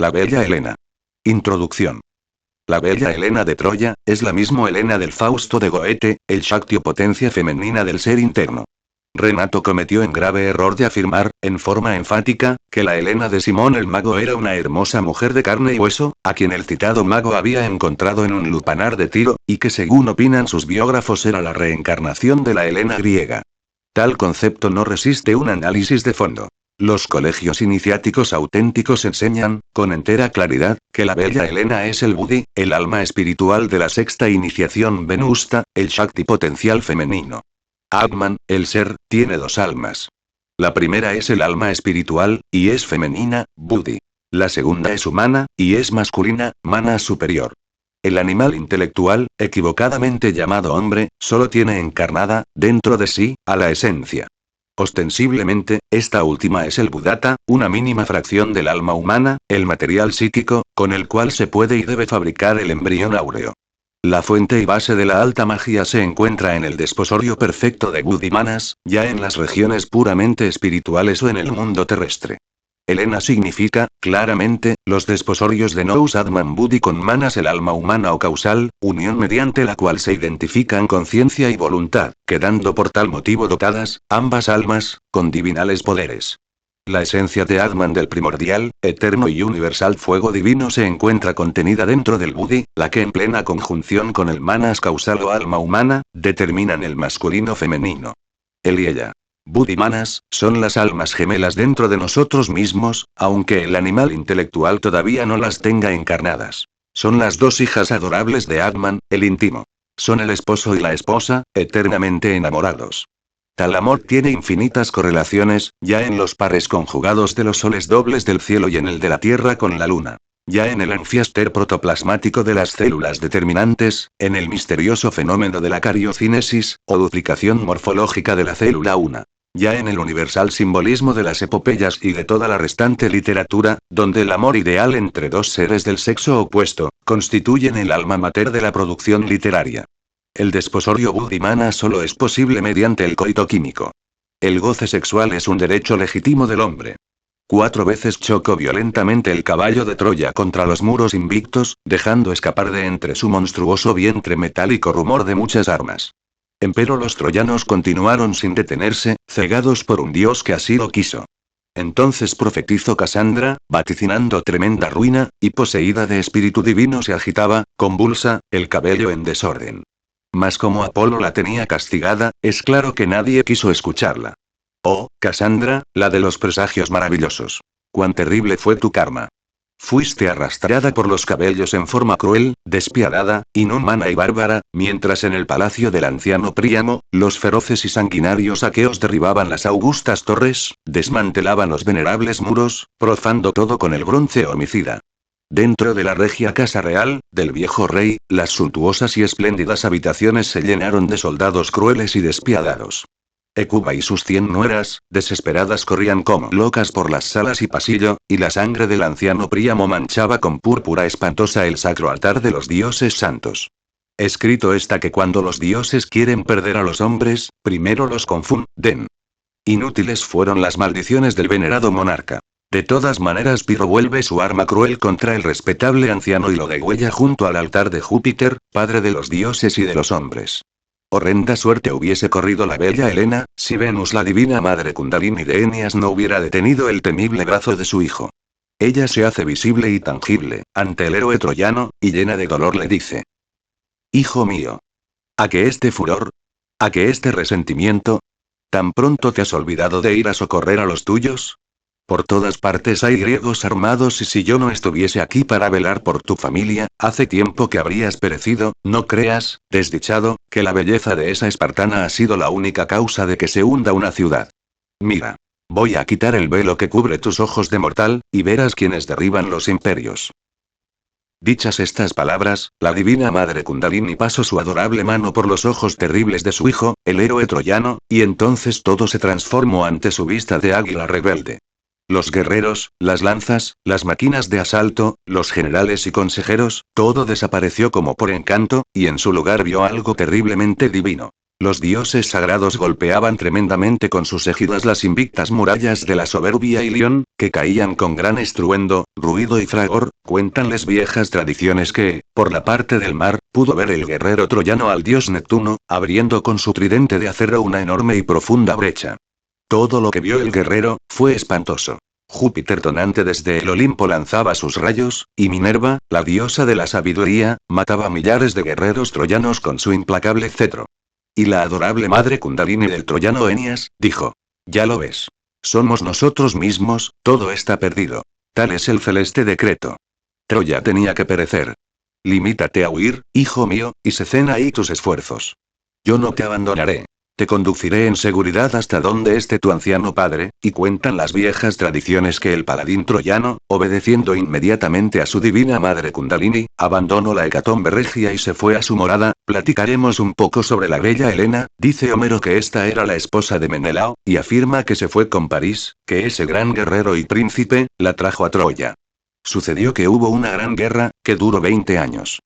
La bella Helena. Introducción. La bella Helena de Troya, es la misma Helena del Fausto de Goethe, el Shaktio potencia femenina del ser interno. Renato cometió un grave error de afirmar, en forma enfática, que la Helena de Simón el Mago era una hermosa mujer de carne y hueso, a quien el citado mago había encontrado en un lupanar de Tiro, y que según opinan sus biógrafos era la reencarnación de la Helena griega. Tal concepto no resiste un análisis de fondo. Los colegios iniciáticos auténticos enseñan, con entera claridad, que la bella Helena es el Buddhi, el alma espiritual de la sexta iniciación venusta, el Shakti potencial femenino. Atman, el ser, tiene dos almas. La primera es el alma espiritual, y es femenina, Buddhi. La segunda es humana, y es masculina, Mana superior. El animal intelectual, equivocadamente llamado hombre, solo tiene encarnada, dentro de sí, a la esencia. Ostensiblemente, esta última es el Buddhata, una mínima fracción del alma humana, el material psíquico, con el cual se puede y debe fabricar el embrión áureo. La fuente y base de la alta magia se encuentra en el desposorio perfecto de Buddhimanas, ya en las regiones puramente espirituales o en el mundo terrestre. Helena significa, claramente, los desposorios de Nous Atman Buddhi con Manas el alma humana o causal, unión mediante la cual se identifican conciencia y voluntad, quedando por tal motivo dotadas, ambas almas, con divinales poderes. La esencia de Atman del primordial, eterno y universal fuego divino se encuentra contenida dentro del Buddhi, la que en plena conjunción con el Manas causal o alma humana, determinan el masculino femenino. Él y ella. Buddhimanas, son las almas gemelas dentro de nosotros mismos, aunque el animal intelectual todavía no las tenga encarnadas. Son las dos hijas adorables de Atman, el íntimo. Son el esposo y la esposa, eternamente enamorados. Tal amor tiene infinitas correlaciones, ya en los pares conjugados de los soles dobles del cielo y en el de la Tierra con la Luna. Ya en el anfiaster protoplasmático de las células determinantes, en el misterioso fenómeno de la cariocinesis, o duplicación morfológica de la célula una. Ya en el universal simbolismo de las epopeyas y de toda la restante literatura, donde el amor ideal entre dos seres del sexo opuesto, constituyen el alma mater de la producción literaria. El desposorio Buddhimana solo es posible mediante el coito químico. El goce sexual es un derecho legítimo del hombre. 4 veces chocó violentamente el caballo de Troya contra los muros invictos, dejando escapar de entre su monstruoso vientre metálico rumor de muchas armas. Empero los troyanos continuaron sin detenerse, cegados por un dios que así lo quiso. Entonces profetizó Casandra, vaticinando tremenda ruina, y poseída de espíritu divino se agitaba, convulsa, el cabello en desorden. Mas como Apolo la tenía castigada, es claro que nadie quiso escucharla. Oh, Casandra, la de los presagios maravillosos. Cuán terrible fue tu karma. Fuiste arrastrada por los cabellos en forma cruel, despiadada, inhumana y bárbara, mientras en el palacio del anciano Príamo, los feroces y sanguinarios aqueos derribaban las augustas torres, desmantelaban los venerables muros, profando todo con el bronce homicida. Dentro de la regia casa real, del viejo rey, las suntuosas y espléndidas habitaciones se llenaron de soldados crueles y despiadados. Hecuba y sus 100 nueras, desesperadas corrían como locas por las salas y pasillo, y la sangre del anciano Príamo manchaba con púrpura espantosa el sacro altar de los dioses santos. Escrito está que cuando los dioses quieren perder a los hombres, primero los confunden. Inútiles fueron las maldiciones del venerado monarca. De todas maneras Pirro vuelve su arma cruel contra el respetable anciano y lo degüella junto al altar de Júpiter, padre de los dioses y de los hombres. Horrenda suerte hubiese corrido la bella Helena, si Venus la divina madre Kundalini de Eneas no hubiera detenido el temible brazo de su hijo. Ella se hace visible y tangible, ante el héroe troyano, y llena de dolor le dice: Hijo mío. ¿A que este furor? ¿A que este resentimiento? ¿Tan pronto te has olvidado de ir a socorrer a los tuyos? Por todas partes hay griegos armados y si yo no estuviese aquí para velar por tu familia, hace tiempo que habrías perecido, no creas, desdichado, que la belleza de esa espartana ha sido la única causa de que se hunda una ciudad. Mira. Voy a quitar el velo que cubre tus ojos de mortal, y verás quienes derriban los imperios. Dichas estas palabras, la divina madre Kundalini pasó su adorable mano por los ojos terribles de su hijo, el héroe troyano, y entonces todo se transformó ante su vista de águila rebelde. Los guerreros, las lanzas, las máquinas de asalto, los generales y consejeros, todo desapareció como por encanto, y en su lugar vio algo terriblemente divino. Los dioses sagrados golpeaban tremendamente con sus egidas las invictas murallas de la soberbia Ilión, que caían con gran estruendo, ruido y fragor. Cuéntanles viejas tradiciones que, por la parte del mar, pudo ver el guerrero troyano al dios Neptuno, abriendo con su tridente de acero una enorme y profunda brecha. Todo lo que vio el guerrero, fue espantoso. Júpiter tonante desde el Olimpo lanzaba sus rayos, y Minerva, la diosa de la sabiduría, mataba millares de guerreros troyanos con su implacable cetro. Y la adorable madre Kundalini del troyano Enias, dijo: Ya lo ves. Somos nosotros mismos, todo está perdido. Tal es el celeste decreto. Troya tenía que perecer. Limítate a huir, hijo mío, y se cena ahí tus esfuerzos. Yo no te abandonaré. Te conduciré en seguridad hasta donde esté tu anciano padre, y cuentan las viejas tradiciones que el paladín troyano, obedeciendo inmediatamente a su divina madre Kundalini, abandonó la hecatombe regia y se fue a su morada. Platicaremos un poco sobre la bella Helena. Dice Homero que esta era la esposa de Menelao, y afirma que se fue con París, que ese gran guerrero y príncipe, la trajo a Troya. Sucedió que hubo una gran guerra, que duró 20 años.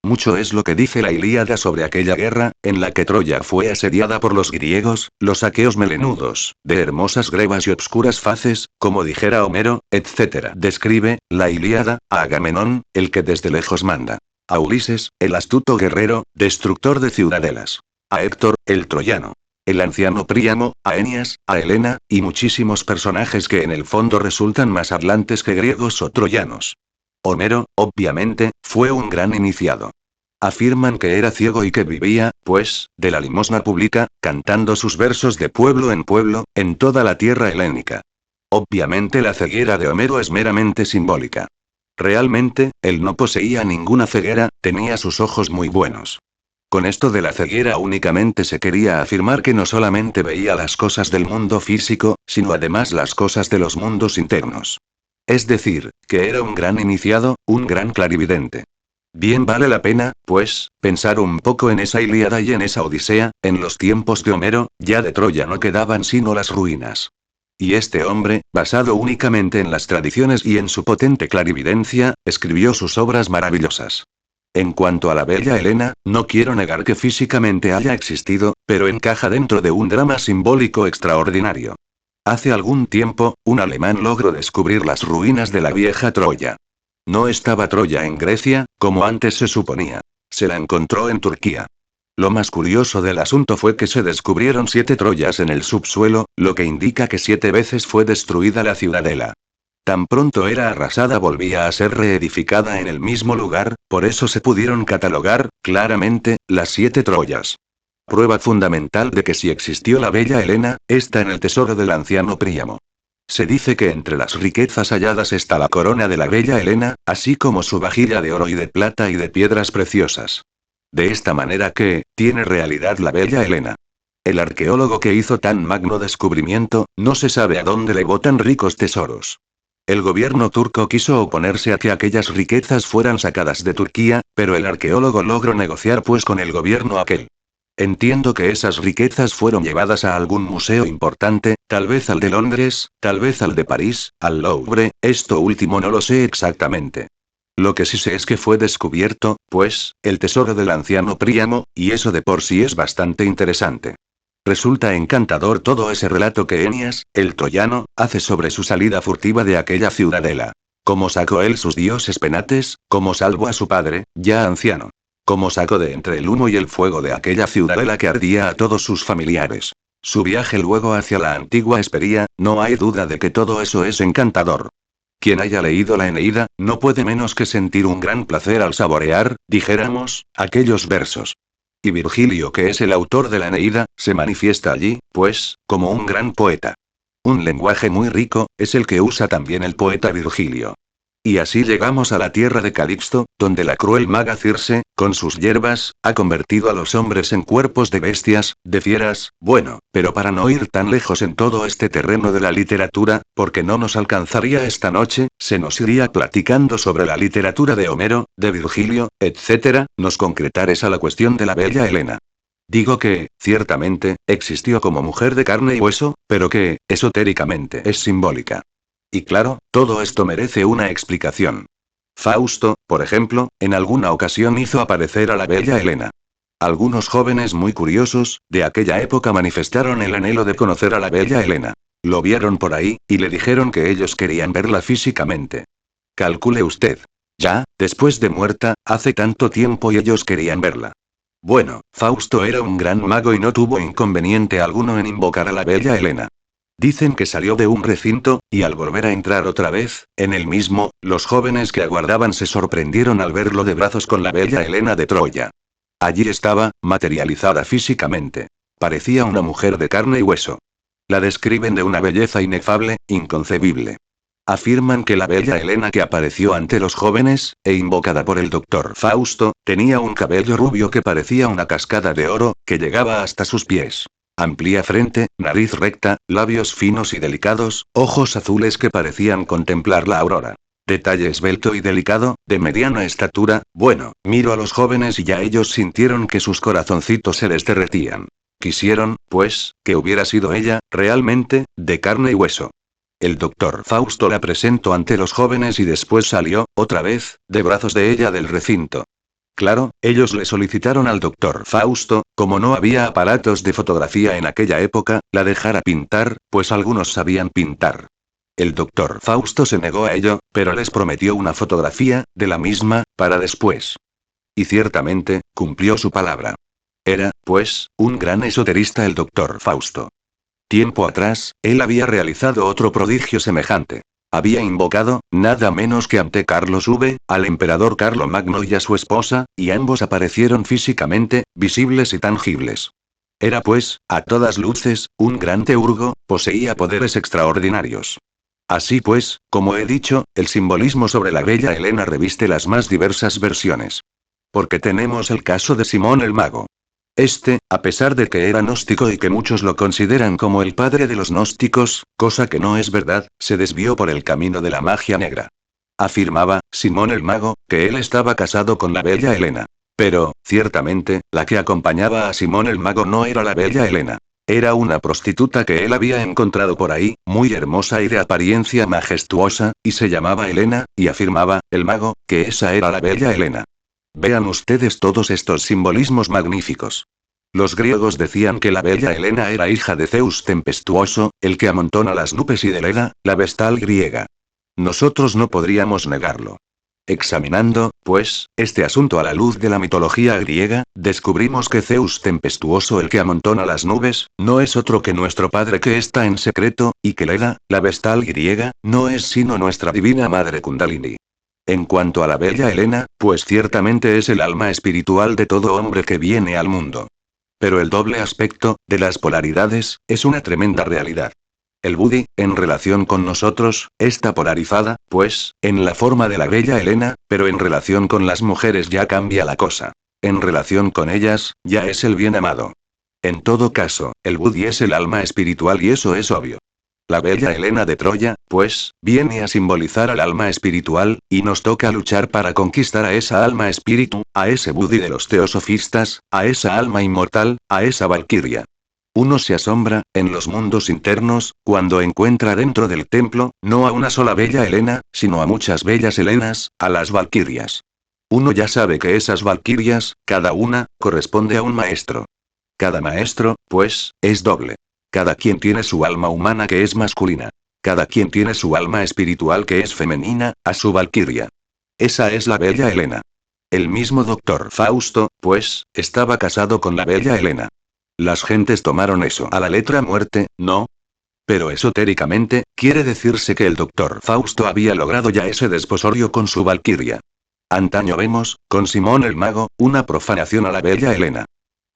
Mucho es lo que dice la Ilíada sobre aquella guerra, en la que Troya fue asediada por los griegos, los aqueos melenudos, de hermosas grebas y obscuras faces, como dijera Homero, etc. Describe, la Ilíada, a Agamenón, el que desde lejos manda. A Ulises, el astuto guerrero, destructor de ciudadelas. A Héctor, el troyano. El anciano Príamo, a Enias, a Helena, y muchísimos personajes que en el fondo resultan más atlantes que griegos o troyanos. Homero, obviamente, fue un gran iniciado. Afirman que era ciego y que vivía, pues, de la limosna pública, cantando sus versos de pueblo, en toda la tierra helénica. Obviamente la ceguera de Homero es meramente simbólica. Realmente, él no poseía ninguna ceguera, tenía sus ojos muy buenos. Con esto de la ceguera únicamente se quería afirmar que no solamente veía las cosas del mundo físico, sino además las cosas de los mundos internos. Es decir, que era un gran iniciado, un gran clarividente. Bien vale la pena, pues, pensar un poco en esa Ilíada y en esa Odisea. En los tiempos de Homero, ya de Troya no quedaban sino las ruinas. Y este hombre, basado únicamente en las tradiciones y en su potente clarividencia, escribió sus obras maravillosas. En cuanto a la bella Helena, no quiero negar que físicamente haya existido, pero encaja dentro de un drama simbólico extraordinario. Hace algún tiempo, un alemán logró descubrir las ruinas de la vieja Troya. No estaba Troya en Grecia, como antes se suponía. Se la encontró en Turquía. Lo más curioso del asunto fue que se descubrieron 7 Troyas en el subsuelo, lo que indica que 7 veces fue destruida la ciudadela. Tan pronto era arrasada volvía a ser reedificada en el mismo lugar, por eso se pudieron catalogar, claramente, las 7 Troyas. Prueba fundamental de que si existió la bella Helena, está en el tesoro del anciano Príamo. Se dice que entre las riquezas halladas está la corona de la bella Helena, así como su vajilla de oro y de plata y de piedras preciosas. De esta manera que, tiene realidad la bella Helena. El arqueólogo que hizo tan magno descubrimiento, no se sabe a dónde legó tan ricos tesoros. El gobierno turco quiso oponerse a que aquellas riquezas fueran sacadas de Turquía, pero el arqueólogo logró negociar pues con el gobierno aquel. Entiendo que esas riquezas fueron llevadas a algún museo importante, tal vez al de Londres, tal vez al de París, al Louvre, esto último no lo sé exactamente. Lo que sí sé es que fue descubierto, pues, el tesoro del anciano Príamo, y eso de por sí es bastante interesante. Resulta encantador todo ese relato que Enias, el troyano, hace sobre su salida furtiva de aquella ciudadela. Cómo sacó él sus dioses penates, cómo salvó a su padre, ya anciano. Cómo sacó de entre el humo y el fuego de aquella ciudadela que ardía a todos sus familiares. Su viaje luego hacia la antigua Hesperia, no hay duda de que todo eso es encantador. Quien haya leído la Eneida, no puede menos que sentir un gran placer al saborear, dijéramos, aquellos versos. Y Virgilio, que es el autor de la Eneida, se manifiesta allí, pues, como un gran poeta. Un lenguaje muy rico, es el que usa también el poeta Virgilio. Y así llegamos a la tierra de Calixto, donde la cruel maga Circe, con sus hierbas, ha convertido a los hombres en cuerpos de bestias, de fieras. Bueno, pero para no ir tan lejos en todo este terreno de la literatura, porque no nos alcanzaría esta noche, se nos iría platicando sobre la literatura de Homero, de Virgilio, etc., nos concretares a la cuestión de la bella Helena. Digo que, ciertamente, existió como mujer de carne y hueso, pero que, esotéricamente, es simbólica. Y claro, todo esto merece una explicación. Fausto, por ejemplo, en alguna ocasión hizo aparecer a la bella Helena. Algunos jóvenes muy curiosos, de aquella época manifestaron el anhelo de conocer a la bella Helena. Lo vieron por ahí, y le dijeron que ellos querían verla físicamente. Calcule usted. Ya, después de muerta, hace tanto tiempo y ellos querían verla. Bueno, Fausto era un gran mago y no tuvo inconveniente alguno en invocar a la bella Helena. Dicen que salió de un recinto, y al volver a entrar otra vez, en el mismo, los jóvenes que aguardaban se sorprendieron al verlo de brazos con la bella Helena de Troya. Allí estaba, materializada físicamente. Parecía una mujer de carne y hueso. La describen de una belleza inefable, inconcebible. Afirman que la bella Helena que apareció ante los jóvenes, e invocada por el doctor Fausto, tenía un cabello rubio que parecía una cascada de oro, que llegaba hasta sus pies. Amplia frente, nariz recta, labios finos y delicados, ojos azules que parecían contemplar la aurora. Detalle esbelto y delicado, de mediana estatura. Bueno, miro a los jóvenes y ya ellos sintieron que sus corazoncitos se les derretían. Quisieron, pues, que hubiera sido ella, realmente, de carne y hueso. El doctor Fausto la presentó ante los jóvenes y después salió, otra vez, de brazos de ella del recinto. Claro, ellos le solicitaron al doctor Fausto, como no había aparatos de fotografía en aquella época, la dejara pintar, pues algunos sabían pintar. El doctor Fausto se negó a ello, pero les prometió una fotografía, de la misma, para después. Y ciertamente, cumplió su palabra. Era, pues, un gran esoterista el doctor Fausto. Tiempo atrás, él había realizado otro prodigio semejante. Había invocado, nada menos que ante Carlos V, al emperador Carlomagno y a su esposa, y ambos aparecieron físicamente, visibles y tangibles. Era pues, a todas luces, un gran teurgo, poseía poderes extraordinarios. Así pues, como he dicho, el simbolismo sobre la bella Helena reviste las más diversas versiones. Porque tenemos el caso de Simón el Mago. Este, a pesar de que era gnóstico y que muchos lo consideran como el padre de los gnósticos, cosa que no es verdad, se desvió por el camino de la magia negra. Afirmaba, Simón el Mago, que él estaba casado con la bella Helena. Pero, ciertamente, la que acompañaba a Simón el Mago no era la bella Helena. Era una prostituta que él había encontrado por ahí, muy hermosa y de apariencia majestuosa, y se llamaba Helena, y afirmaba, el mago, que esa era la bella Helena. Vean ustedes todos estos simbolismos magníficos. Los griegos decían que la bella Helena era hija de Zeus tempestuoso, el que amontona las nubes, y de Leda, la vestal griega. Nosotros no podríamos negarlo. Examinando, pues, este asunto a la luz de la mitología griega, descubrimos que Zeus tempestuoso, el que amontona las nubes, no es otro que nuestro padre que está en secreto, y que Leda, la vestal griega, no es sino nuestra divina madre Kundalini. En cuanto a la bella Helena, pues ciertamente es el alma espiritual de todo hombre que viene al mundo. Pero el doble aspecto, de las polaridades, es una tremenda realidad. El Budi, en relación con nosotros, está polarizada, pues, en la forma de la bella Helena, pero en relación con las mujeres ya cambia la cosa. En relación con ellas, ya es el bien amado. En todo caso, el Budi es el alma espiritual y eso es obvio. La bella Helena de Troya, pues, viene a simbolizar al alma espiritual, y nos toca luchar para conquistar a esa alma espíritu, a ese Budi de los teosofistas, a esa alma inmortal, a esa valquiria. Uno se asombra, en los mundos internos, cuando encuentra dentro del templo, no a una sola bella Helena, sino a muchas bellas Helenas, a las valquirias. Uno ya sabe que esas valquirias, cada una, corresponde a un maestro. Cada maestro, pues, es doble. Cada quien tiene su alma humana que es masculina. Cada quien tiene su alma espiritual que es femenina, a su valquiria. Esa es la bella Helena. El mismo doctor Fausto, pues, estaba casado con la bella Helena. Las gentes tomaron eso a la letra muerte, ¿no? Pero esotéricamente, quiere decirse que el doctor Fausto había logrado ya ese desposorio con su valquiria. Antaño vemos, con Simón el Mago, una profanación a la bella Helena.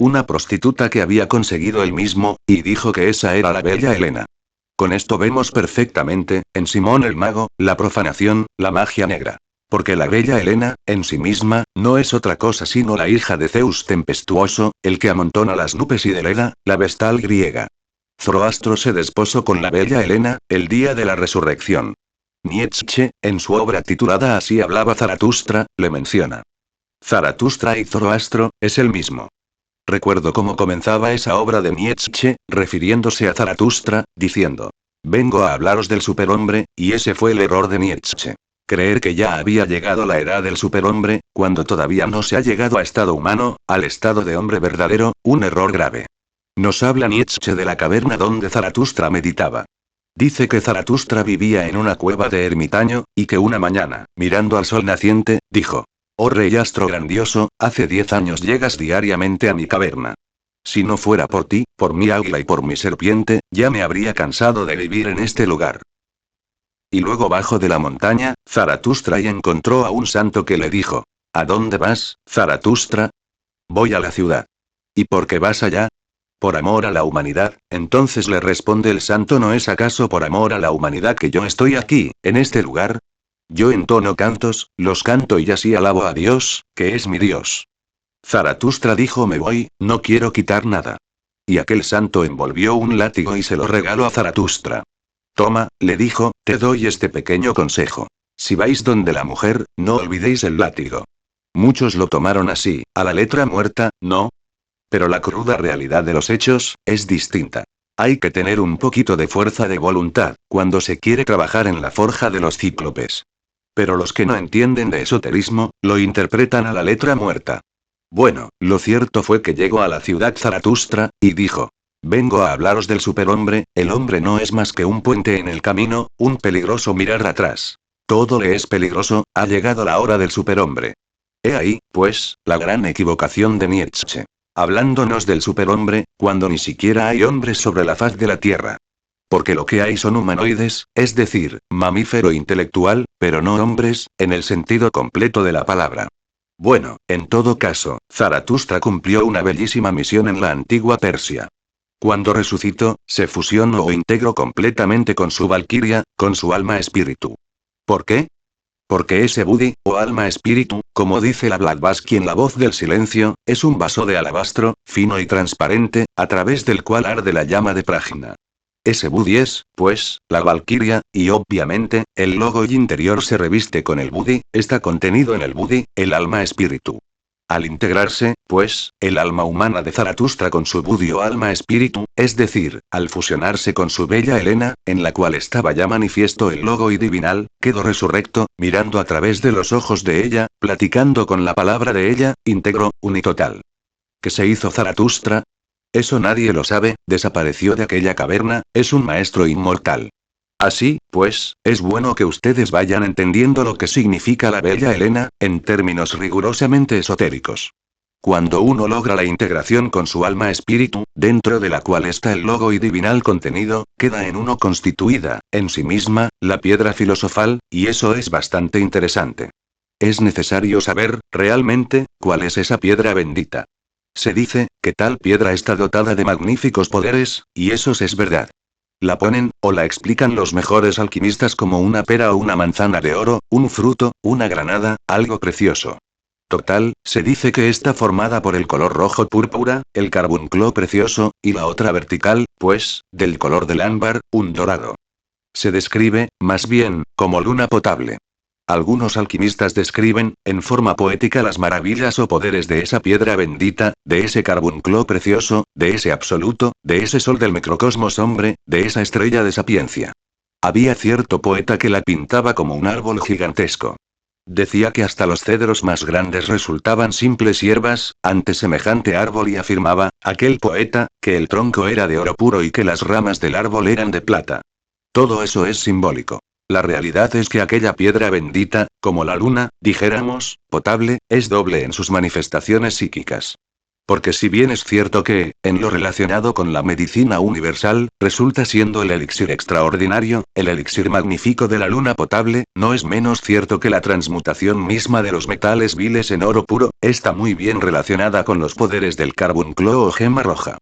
Una prostituta que había conseguido él mismo, y dijo que esa era la bella Helena. Con esto vemos perfectamente, en Simón el Mago, la profanación, la magia negra. Porque la bella Helena, en sí misma, no es otra cosa sino la hija de Zeus tempestuoso, el que amontona las nubes, y de Leda, la vestal griega. Zoroastro se desposó con la bella Helena, el día de la resurrección. Nietzsche, en su obra titulada Así hablaba Zaratustra, le menciona. Zaratustra y Zoroastro, es el mismo. Recuerdo cómo comenzaba esa obra de Nietzsche, refiriéndose a Zaratustra, diciendo: vengo a hablaros del superhombre, y ese fue el error de Nietzsche. Creer que ya había llegado la edad del superhombre, cuando todavía no se ha llegado a estado humano, al estado de hombre verdadero, un error grave. Nos habla Nietzsche de la caverna donde Zaratustra meditaba. Dice que Zaratustra vivía en una cueva de ermitaño, y que una mañana, mirando al sol naciente, dijo: «Oh rey astro grandioso, hace 10 años llegas diariamente a mi caverna. Si no fuera por ti, por mi águila y por mi serpiente, ya me habría cansado de vivir en este lugar». Y luego bajó de la montaña, Zaratustra, y encontró a un santo que le dijo: «¿A dónde vas, Zaratustra?» «Voy a la ciudad». «¿Y por qué vas allá?» «Por amor a la humanidad». Entonces le responde el santo: ¿no es acaso por amor a la humanidad que yo estoy aquí, en este lugar? Yo entono cantos, los canto y así alabo a Dios, que es mi Dios. Zaratustra dijo: «Me voy, no quiero quitar nada». Y aquel santo envolvió un látigo y se lo regaló a Zaratustra. «Toma», le dijo, «te doy este pequeño consejo. Si vais donde la mujer, no olvidéis el látigo». Muchos lo tomaron así, a la letra muerta, ¿no? Pero la cruda realidad de los hechos, es distinta. Hay que tener un poquito de fuerza de voluntad, cuando se quiere trabajar en la forja de los cíclopes. Pero los que no entienden de esoterismo, lo interpretan a la letra muerta. Bueno, lo cierto fue que llegó a la ciudad Zaratustra, y dijo: «Vengo a hablaros del superhombre, el hombre no es más que un puente en el camino, un peligroso mirar atrás. Todo le es peligroso, ha llegado la hora del superhombre». He ahí, pues, la gran equivocación de Nietzsche. Hablándonos del superhombre, cuando ni siquiera hay hombres sobre la faz de la Tierra. Porque lo que hay son humanoides, es decir, mamífero intelectual, pero no hombres, en el sentido completo de la palabra. Bueno, en todo caso, Zaratustra cumplió una bellísima misión en la antigua Persia. Cuando resucitó, se fusionó o integró completamente con su valquiria, con su alma-espíritu. ¿Por qué? Porque ese Budi, o alma-espíritu, como dice la Blavatsky en La voz del silencio, es un vaso de alabastro, fino y transparente, a través del cual arde la llama de Prajna. Ese Budi es, pues, la valquiria, y obviamente, el logo y interior se reviste con el Budi, está contenido en el Budi, el alma-espíritu. Al integrarse, pues, el alma humana de Zaratustra con su Budi o alma-espíritu, es decir, al fusionarse con su bella Helena, en la cual estaba ya manifiesto el logo y divinal, quedó resurrecto, mirando a través de los ojos de ella, platicando con la palabra de ella, íntegro, unitotal. ¿Qué se hizo Zaratustra? Eso nadie lo sabe, desapareció de aquella caverna, es un maestro inmortal. Así, pues, es bueno que ustedes vayan entendiendo lo que significa la bella Helena, en términos rigurosamente esotéricos. Cuando uno logra la integración con su alma-espíritu, dentro de la cual está el logo y divinal contenido, queda en uno constituida, en sí misma, la piedra filosofal, y eso es bastante interesante. Es necesario saber, realmente, cuál es esa piedra bendita. Se dice, que tal piedra está dotada de magníficos poderes, y eso es verdad. La ponen, o la explican los mejores alquimistas como una pera o una manzana de oro, un fruto, una granada, algo precioso. Total, se dice que está formada por el color rojo púrpura, el carbunclo precioso, y la otra vertical, pues, del color del ámbar, un dorado. Se describe, más bien, como luna potable. Algunos alquimistas describen, en forma poética, las maravillas o poderes de esa piedra bendita, de ese carbunclo precioso, de ese absoluto, de ese sol del microcosmos hombre, de esa estrella de sapiencia. Había cierto poeta que la pintaba como un árbol gigantesco. Decía que hasta los cedros más grandes resultaban simples hierbas, ante semejante árbol, y afirmaba, aquel poeta, que el tronco era de oro puro y que las ramas del árbol eran de plata. Todo eso es simbólico. La realidad es que aquella piedra bendita, como la luna, dijéramos, potable, es doble en sus manifestaciones psíquicas. Porque si bien es cierto que, en lo relacionado con la medicina universal, resulta siendo el elixir extraordinario, el elixir magnífico de la luna potable, no es menos cierto que la transmutación misma de los metales viles en oro puro, está muy bien relacionada con los poderes del carbunclo o gema roja.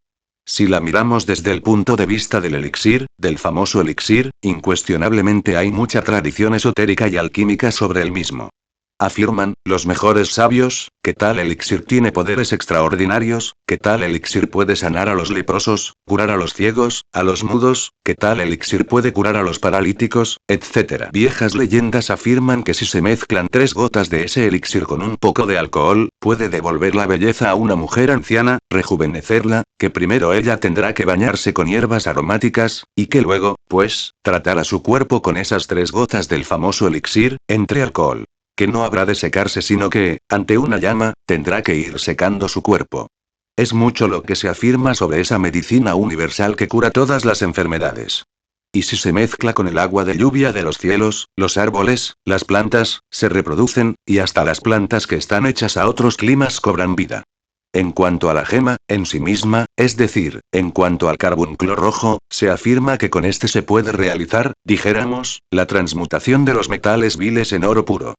Si la miramos desde el punto de vista del elixir, del famoso elixir, incuestionablemente hay mucha tradición esotérica y alquímica sobre el mismo. Afirman, los mejores sabios, que tal elixir tiene poderes extraordinarios, que tal elixir puede sanar a los leprosos, curar a los ciegos, a los mudos, que tal elixir puede curar a los paralíticos, etc. Viejas leyendas afirman que si se mezclan 3 gotas de ese elixir con un poco de alcohol, puede devolver la belleza a una mujer anciana, rejuvenecerla, que primero ella tendrá que bañarse con hierbas aromáticas, y que luego, pues, tratará su cuerpo con esas 3 gotas del famoso elixir, entre alcohol. Que no habrá de secarse sino que, ante una llama, tendrá que ir secando su cuerpo. Es mucho lo que se afirma sobre esa medicina universal que cura todas las enfermedades. Y si se mezcla con el agua de lluvia de los cielos, los árboles, las plantas, se reproducen, y hasta las plantas que están hechas a otros climas cobran vida. En cuanto a la gema, en sí misma, es decir, en cuanto al carbunclo rojo, se afirma que con este se puede realizar, dijéramos, la transmutación de los metales viles en oro puro.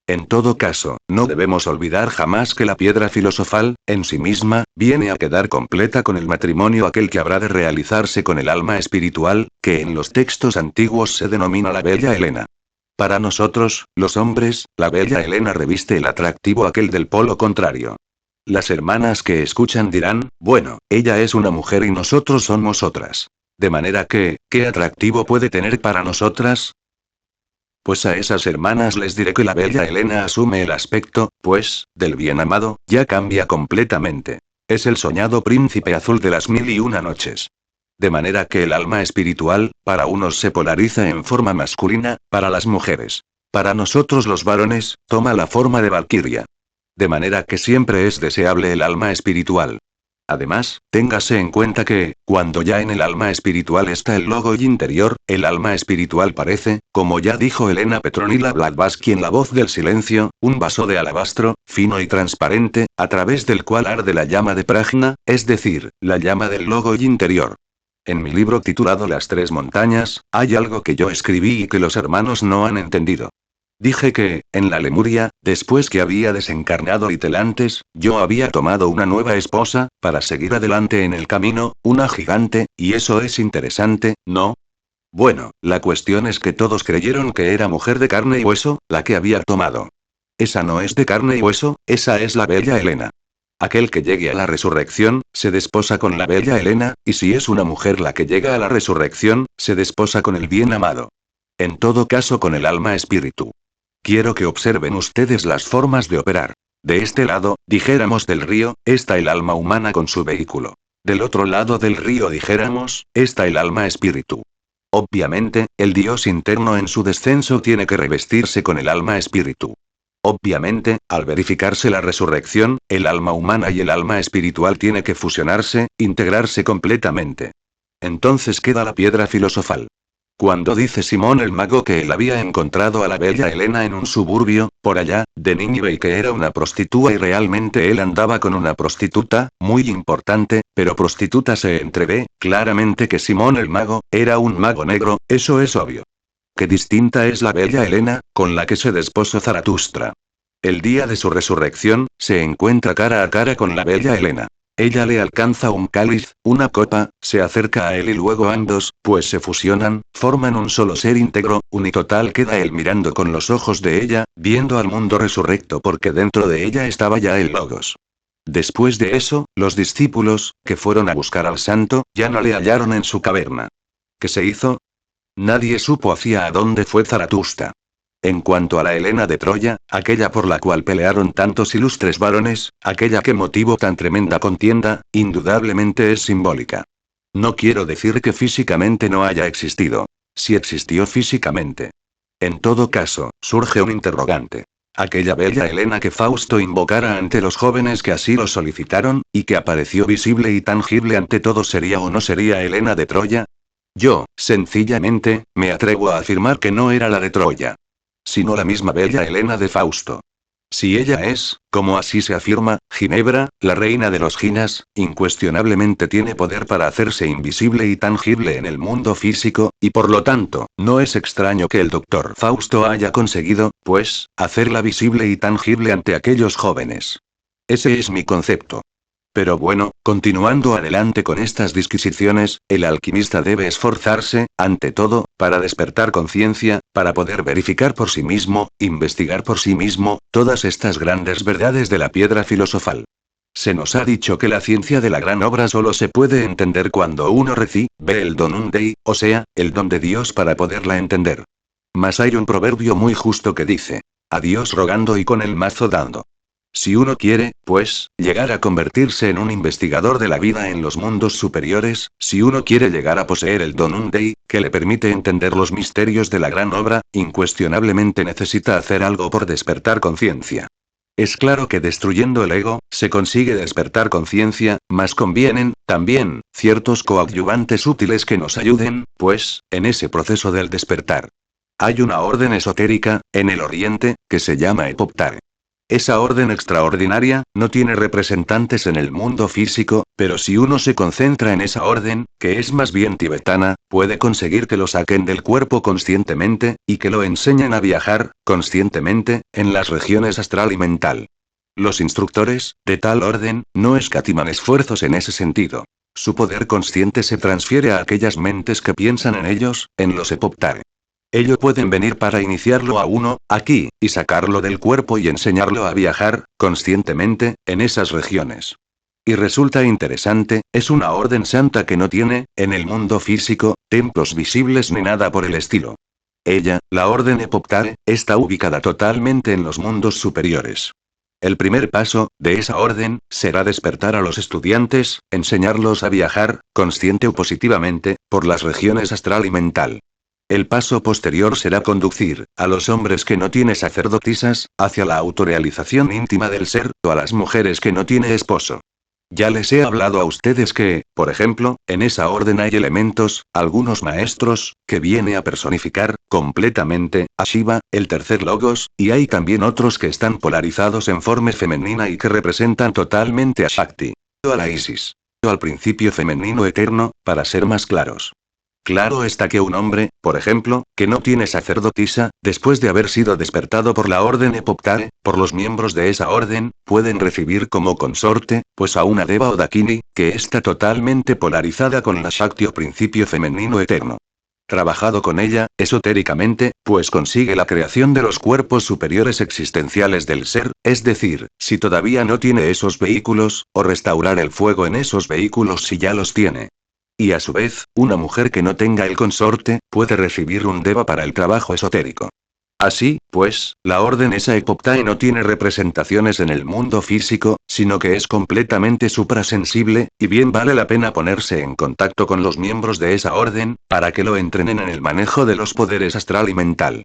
En todo caso, no debemos olvidar jamás que la piedra filosofal, en sí misma, viene a quedar completa con el matrimonio aquel que habrá de realizarse con el alma espiritual, que en los textos antiguos se denomina la bella Helena. Para nosotros, los hombres, la bella Helena reviste el atractivo aquel del polo contrario. Las hermanas que escuchan dirán, bueno, ella es una mujer y nosotros somos otras. De manera que, ¿qué atractivo puede tener para nosotras? Pues a esas hermanas les diré que la bella Helena asume el aspecto, pues, del bien amado, ya cambia completamente. Es el soñado príncipe azul de las 1001 noches. De manera que el alma espiritual, para unos se polariza en forma masculina, para las mujeres. Para nosotros los varones, toma la forma de valquiria. De manera que siempre es deseable el alma espiritual. Además, téngase en cuenta que, cuando ya en el alma espiritual está el logo interior, el alma espiritual parece, como ya dijo Elena Petronila Blavatsky en La voz del silencio, un vaso de alabastro, fino y transparente, a través del cual arde la llama de Prajna, es decir, la llama del logo interior. En mi libro titulado Las 3 montañas, hay algo que yo escribí y que los hermanos no han entendido. Dije que, en la Lemuria, después que había desencarnado Litelantes, yo había tomado una nueva esposa, para seguir adelante en el camino, una gigante, y eso es interesante, ¿no? Bueno, la cuestión es que todos creyeron que era mujer de carne y hueso, la que había tomado. Esa no es de carne y hueso, esa es la bella Helena. Aquel que llegue a la resurrección, se desposa con la bella Helena, y si es una mujer la que llega a la resurrección, se desposa con el bien amado. En todo caso con el alma espíritu. Quiero que observen ustedes las formas de operar. De este lado, dijéramos del río, está el alma humana con su vehículo. Del otro lado del río dijéramos, está el alma espíritu. Obviamente, el Dios interno en su descenso tiene que revestirse con el alma espíritu. Obviamente, al verificarse la resurrección, el alma humana y el alma espiritual tiene que fusionarse, integrarse completamente. Entonces queda la piedra filosofal. Cuando dice Simón el mago que él había encontrado a la bella Helena en un suburbio, por allá, de Nínive y que era una prostituta y realmente él andaba con una prostituta, muy importante, pero prostituta se entrevé, claramente que Simón el mago, era un mago negro, eso es obvio. Qué distinta es la bella Helena, con la que se desposó Zaratustra. El día de su resurrección, se encuentra cara a cara con la bella Helena. Ella le alcanza un cáliz, una copa, se acerca a él y luego ambos, pues se fusionan, forman un solo ser íntegro, unitotal. Queda él mirando con los ojos de ella, viendo al mundo resurrecto porque dentro de ella estaba ya el Logos. Después de eso, los discípulos, que fueron a buscar al santo, ya no le hallaron en su caverna. ¿Qué se hizo? Nadie supo hacia dónde fue Zaratustra. En cuanto a la Helena de Troya, aquella por la cual pelearon tantos ilustres varones, aquella que motivó tan tremenda contienda, indudablemente es simbólica. No quiero decir que físicamente no haya existido. Sí existió físicamente. En todo caso, surge un interrogante. Aquella bella Helena que Fausto invocara ante los jóvenes que así lo solicitaron, y que apareció visible y tangible ante todos, ¿sería o no sería Helena de Troya? Yo, sencillamente, me atrevo a afirmar que no era la de Troya, sino la misma bella Helena de Fausto. Si ella es, como así se afirma, Ginebra, la reina de los Ginas, incuestionablemente tiene poder para hacerse invisible y tangible en el mundo físico, y por lo tanto, no es extraño que el doctor Fausto haya conseguido, pues, hacerla visible y tangible ante aquellos jóvenes. Ese es mi concepto. Pero bueno, continuando adelante con estas disquisiciones, el alquimista debe esforzarse, ante todo, para despertar conciencia, para poder verificar por sí mismo, investigar por sí mismo, todas estas grandes verdades de la piedra filosofal. Se nos ha dicho que la ciencia de la gran obra solo se puede entender cuando uno recibe el donum Dei, o sea, el don de Dios para poderla entender. Mas hay un proverbio muy justo que dice: a Dios rogando y con el mazo dando. Si uno quiere, pues, llegar a convertirse en un investigador de la vida en los mundos superiores, si uno quiere llegar a poseer el donum Dei, que le permite entender los misterios de la gran obra, incuestionablemente necesita hacer algo por despertar conciencia. Es claro que destruyendo el ego, se consigue despertar conciencia, mas convienen, también, ciertos coadyuvantes útiles que nos ayuden, pues, en ese proceso del despertar. Hay una orden esotérica, en el Oriente, que se llama Epoptare. Esa orden extraordinaria, no tiene representantes en el mundo físico, pero si uno se concentra en esa orden, que es más bien tibetana, puede conseguir que lo saquen del cuerpo conscientemente, y que lo enseñen a viajar, conscientemente, en las regiones astral y mental. Los instructores, de tal orden, no escatiman esfuerzos en ese sentido. Su poder consciente se transfiere a aquellas mentes que piensan en ellos, en los Epoptare. Ellos pueden venir para iniciarlo a uno, aquí, y sacarlo del cuerpo y enseñarlo a viajar, conscientemente, en esas regiones. Y resulta interesante, es una orden santa que no tiene, en el mundo físico, templos visibles ni nada por el estilo. Ella, la orden Epoptare, está ubicada totalmente en los mundos superiores. El primer paso, de esa orden, será despertar a los estudiantes, enseñarlos a viajar, consciente o positivamente, por las regiones astral y mental. El paso posterior será conducir, a los hombres que no tiene sacerdotisas, hacia la autorrealización íntima del ser, o a las mujeres que no tiene esposo. Ya les he hablado a ustedes que, por ejemplo, en esa orden hay elementos, algunos maestros, que viene a personificar, completamente, a Shiva, el tercer logos, y hay también otros que están polarizados en forma femenina y que representan totalmente a Shakti, o a la Isis, o al principio femenino eterno, para ser más claros. Claro está que un hombre, por ejemplo, que no tiene sacerdotisa, después de haber sido despertado por la orden Epoptare, por los miembros de esa orden, pueden recibir como consorte, pues a una Deva o Dakini, que está totalmente polarizada con la Shakti o principio femenino eterno. Trabajado con ella, esotéricamente, pues consigue la creación de los cuerpos superiores existenciales del ser, es decir, si todavía no tiene esos vehículos, o restaurar el fuego en esos vehículos si ya los tiene. Y a su vez, una mujer que no tenga el consorte, puede recibir un Deva para el trabajo esotérico. Así, pues, la orden esa Epoptare no tiene representaciones en el mundo físico, sino que es completamente suprasensible, y bien vale la pena ponerse en contacto con los miembros de esa orden, para que lo entrenen en el manejo de los poderes astral y mental.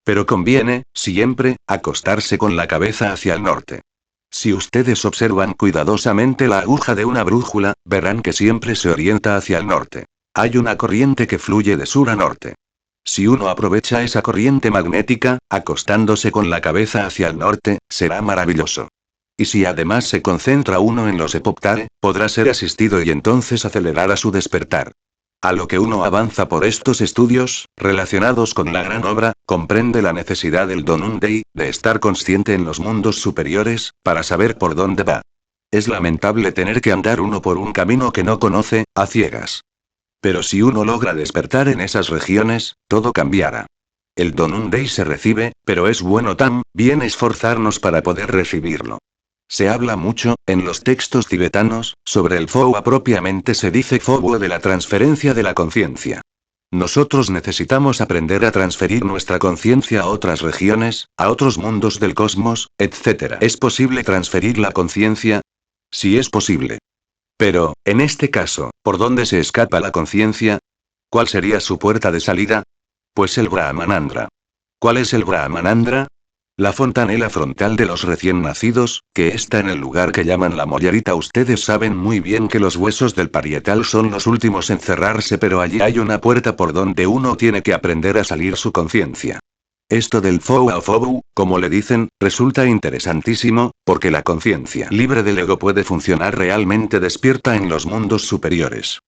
Pero conviene, siempre, acostarse con la cabeza hacia el norte. Si ustedes observan cuidadosamente la aguja de una brújula, verán que siempre se orienta hacia el norte. Hay una corriente que fluye de sur a norte. Si uno aprovecha esa corriente magnética, acostándose con la cabeza hacia el norte, será maravilloso. Y si además se concentra uno en los Epoptare, podrá ser asistido y entonces acelerará su despertar. A lo que uno avanza por estos estudios, relacionados con la gran obra, comprende la necesidad del donum Dei, de estar consciente en los mundos superiores, para saber por dónde va. Es lamentable tener que andar uno por un camino que no conoce, a ciegas. Pero si uno logra despertar en esas regiones, todo cambiará. El donum Dei se recibe, pero es bueno también esforzarnos para poder recibirlo. Se habla mucho, en los textos tibetanos, sobre el Fowa propiamente se dice Fowa de la transferencia de la conciencia. Nosotros necesitamos aprender a transferir nuestra conciencia a otras regiones, a otros mundos del cosmos, etc. ¿Es posible transferir la conciencia? Sí es posible. Pero, en este caso, ¿por dónde se escapa la conciencia? ¿Cuál sería su puerta de salida? Pues el Brahmanandra. ¿Cuál es el Brahmanandra? La fontanela frontal de los recién nacidos, que está en el lugar que llaman la mollerita. Ustedes saben muy bien que los huesos del parietal son los últimos en cerrarse, pero allí hay una puerta por donde uno tiene que aprender a salir su conciencia. Esto del Fowa o Fobu, como le dicen, resulta interesantísimo, porque la conciencia libre del ego puede funcionar realmente despierta en los mundos superiores.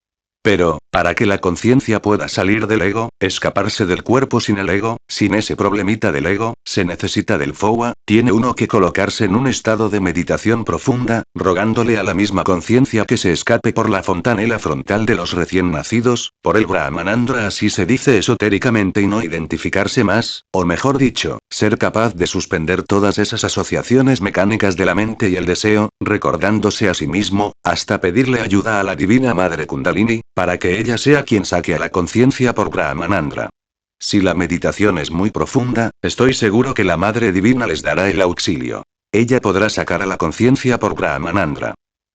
Pero, para que la conciencia pueda salir del ego, escaparse del cuerpo sin el ego, sin ese problemita del ego, se necesita del FOA, tiene uno que colocarse en un estado de meditación profunda, rogándole a la misma conciencia que se escape por la fontanela frontal de los recién nacidos, por el Brahmanandra, así se dice esotéricamente, y no identificarse más, o mejor dicho, ser capaz de suspender todas esas asociaciones mecánicas de la mente y el deseo, recordándose a sí mismo, hasta pedirle ayuda a la Divina Madre Kundalini, para que ella sea quien saque a la conciencia por Brahmanandra. Si la meditación es muy profunda, estoy seguro que la Madre Divina les dará el auxilio. Ella podrá sacar a la conciencia por Brahmanandra.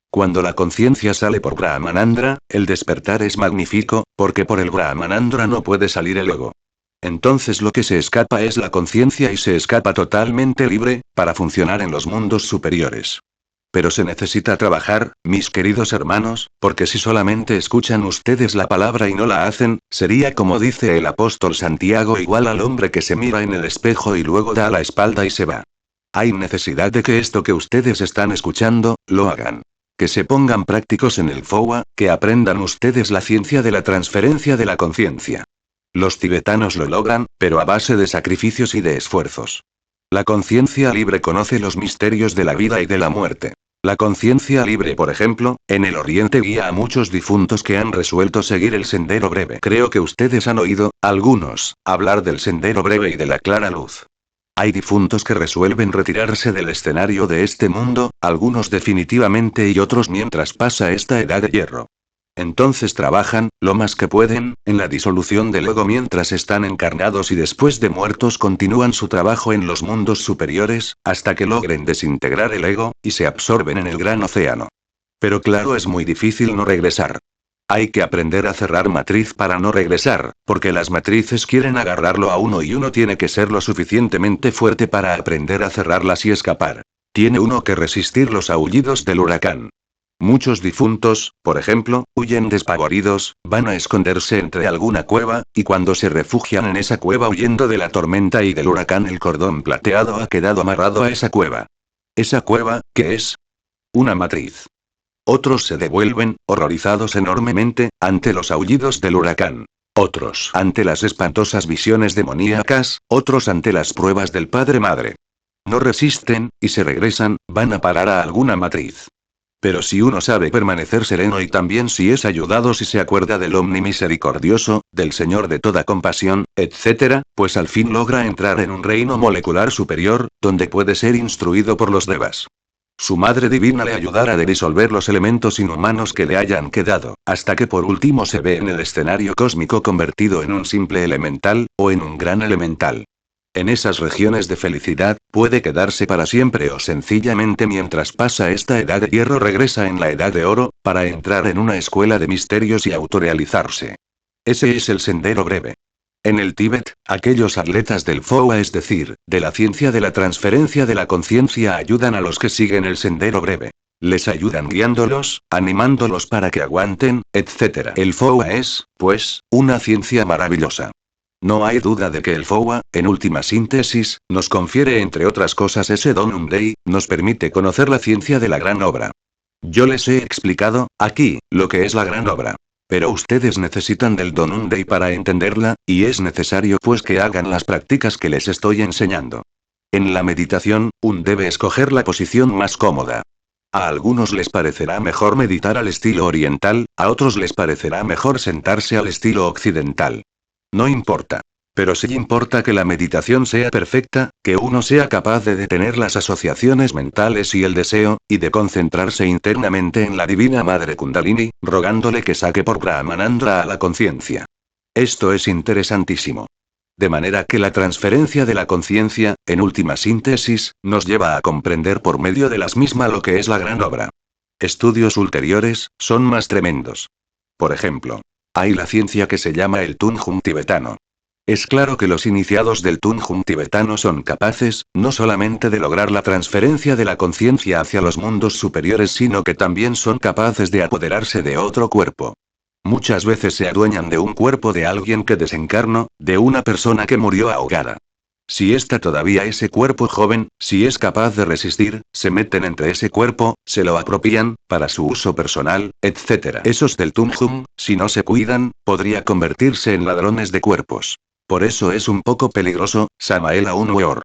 Cuando la conciencia sale por Brahmanandra, el despertar es magnífico, porque por el Brahmanandra no puede salir el ego. Entonces lo que se escapa es la conciencia y se escapa totalmente libre, para funcionar en los mundos superiores. Pero se necesita trabajar, mis queridos hermanos, porque si solamente escuchan ustedes la palabra y no la hacen, sería como dice el apóstol Santiago, igual al hombre que se mira en el espejo y luego da la espalda y se va. Hay necesidad de que esto que ustedes están escuchando, lo hagan. Que se pongan prácticos en el FOA, que aprendan ustedes la ciencia de la transferencia de la conciencia. Los tibetanos lo logran, pero a base de sacrificios y de esfuerzos. La conciencia libre conoce los misterios de la vida y de la muerte. La conciencia libre, por ejemplo, en el Oriente guía a muchos difuntos que han resuelto seguir el sendero breve. Creo que ustedes han oído, algunos, hablar del sendero breve y de la clara luz. Hay difuntos que resuelven retirarse del escenario de este mundo, algunos definitivamente y otros mientras pasa esta edad de hierro. Entonces trabajan, lo más que pueden, en la disolución del ego mientras están encarnados y después de muertos continúan su trabajo en los mundos superiores, hasta que logren desintegrar el ego, y se absorben en el gran océano. Pero claro, es muy difícil no regresar. Hay que aprender a cerrar matriz para no regresar, porque las matrices quieren agarrarlo a uno y uno tiene que ser lo suficientemente fuerte para aprender a cerrarlas y escapar. Tiene uno que resistir los aullidos del huracán. Muchos difuntos, por ejemplo, huyen despavoridos, van a esconderse entre alguna cueva, y cuando se refugian en esa cueva huyendo de la tormenta y del huracán, el cordón plateado ha quedado amarrado a esa cueva. ¿Esa cueva, qué es? Una matriz. Otros se devuelven, horrorizados enormemente, ante los aullidos del huracán. Otros ante las espantosas visiones demoníacas, otros ante las pruebas del Padre Madre. No resisten, y se regresan, van a parar a alguna matriz. Pero si uno sabe permanecer sereno y también si es ayudado, si se acuerda del Omnimisericordioso, del Señor de toda compasión, etc., pues al fin logra entrar en un reino molecular superior, donde puede ser instruido por los devas. Su Madre Divina le ayudará a disolver los elementos inhumanos que le hayan quedado, hasta que por último se ve en el escenario cósmico convertido en un simple elemental, o en un gran elemental. En esas regiones de felicidad, puede quedarse para siempre o sencillamente mientras pasa esta edad de hierro regresa en la edad de oro, para entrar en una escuela de misterios y autorrealizarse. Ese es el sendero breve. En el Tíbet, aquellos atletas del FOA, es decir, de la ciencia de la transferencia de la conciencia, ayudan a los que siguen el sendero breve. Les ayudan guiándolos, animándolos para que aguanten, etc. El FOA es, pues, una ciencia maravillosa. No hay duda de que el FOA, en última síntesis, nos confiere entre otras cosas ese Donum Dei, nos permite conocer la ciencia de la gran obra. Yo les he explicado, aquí, lo que es la gran obra. Pero ustedes necesitan del Donum Dei para entenderla, y es necesario pues que hagan las prácticas que les estoy enseñando. En la meditación, uno debe escoger la posición más cómoda. A algunos les parecerá mejor meditar al estilo oriental, a otros les parecerá mejor sentarse al estilo occidental. No importa. Pero sí importa que la meditación sea perfecta, que uno sea capaz de detener las asociaciones mentales y el deseo, y de concentrarse internamente en la Divina Madre Kundalini, rogándole que saque por Brahmanandra a la conciencia. Esto es interesantísimo. De manera que la transferencia de la conciencia, en última síntesis, nos lleva a comprender por medio de las mismas lo que es la gran obra. Estudios ulteriores, son más tremendos. Por ejemplo, hay la ciencia que se llama el Tunjum tibetano. Es claro que los iniciados del Tunjum tibetano son capaces, no solamente de lograr la transferencia de la conciencia hacia los mundos superiores, sino que también son capaces de apoderarse de otro cuerpo. Muchas veces se adueñan de un cuerpo de alguien que desencarnó, de una persona que murió ahogada. Si está todavía ese cuerpo joven, si es capaz de resistir, se meten entre ese cuerpo, se lo apropian, para su uso personal, etc. Esos del Tunjum, si no se cuidan, podría convertirse en ladrones de cuerpos. Por eso es un poco peligroso, Samael Aunweor.